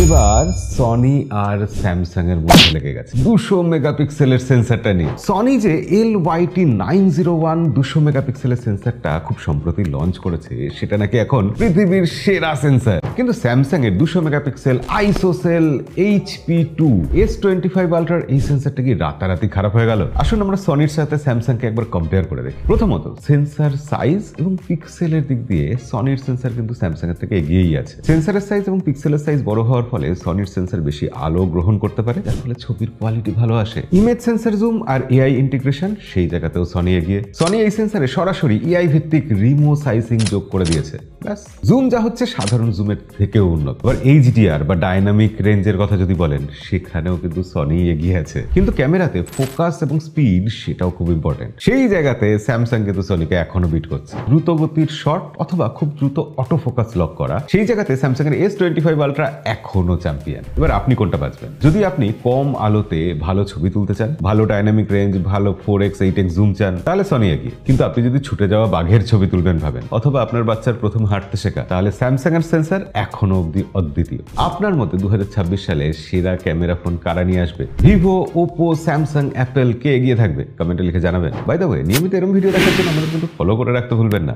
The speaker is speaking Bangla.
এবার সনি আর স্যামসাং এর মধ্যে লেগে গেছে 200 মেগাপিক্সেলের সেন্সরটা নিয়ে। সনি যে LYT901 200 মেগাপিক্সেলের সেন্সরটা খুব সম্প্রতি লঞ্চ করেছে, সেটা নাকি এখন পৃথিবীর সেরা সেন্সর। কিন্তু স্যামসাং এর 200 মেগাপিক্সেল আইসোসেল HP2 S25 আলট্রার এই সেন্সরটা কি রাতারাতি খারাপ হয়ে গেল? আসুন আমরা সনির সাথে স্যামসাং কে একবার কম্পেয়ার করে দেখি। প্রথমত সেন্সর সাইজ এবং পিক্সেলের দিক দিয়ে সনির সেন্সর কিন্তু স্যামসাং এর থেকে এগিয়েই আছে। সেন্সরের সাইজ এবং পিক্সেলের সাইজ বড় হওয়ার ফলে সনির সেন্সর বেশি আলো গ্রহণ করতে পারে, যার ফলে ছবির কোয়ালিটি ভালো আসে। ইমেজ সেন্সর জুম আর এআই ইন্টিগ্রেশন সেই জায়গাতেও সনি এগিয়ে। সনি এই সেন্সরে সরাসরি এআই ভিত্তিক রিমো সাইজিং যোগ করে দিয়েছে। ব্যাস, জুম যা হচ্ছে সাধারণ জুমের থেকেও উন্নত। এবার এইচডিআর বা ডাইনামিক রেঞ্জের কথা যদি বলেন, সেখানেও কিন্তু সনি এগিয়ে আছে। কিন্তু ক্যামেরাতে ফোকাস এবং স্পিড সেটাও খুব ইম্পর্টেন্ট। সেই জায়গাতে স্যামসাং কিন্তু সনিকে এখনো বিট করছে। দ্রুত গতির শট অথবা খুব দ্রুত অটো ফোকাস লক করা, সেই জায়গাতে স্যামসাং এর S25 আলট্রা এখনো চ্যাম্পিয়ন। এবার আপনি কোনটা বাছবেন? যদি আপনি কম আলোতে ভালো ছবি তুলতে চান, ভালো ডাইনামিক রেঞ্জ, ভালো 4x 8x জুম চান, তাহলে সনি এগিয়ে। কিন্তু আপনি যদি ছুটে যাওয়া বাঘের ছবি তুলবেন ভাবেন, অথবা আপনার বাচ্চার প্রথম হাঁটতে শেখা, তাহলে স্যামসাং এর সেন্সর এখনো অব্দি অদ্বিতীয়। আপনার মতে 2026 সালে সেরা ক্যামেরা ফোন কারা নিয়ে আসবে? ভিভো, ওপো, স্যামসাং, অ্যাপেল কে এগিয়ে থাকবে? কমেন্টে লিখে জানাবেন। বাই দ্য ওয়ে, নিয়মিত এরকম ভিডিও দেখার জন্য আমাদের কিন্তু ফলো করে রাখতে ভুলবেন না।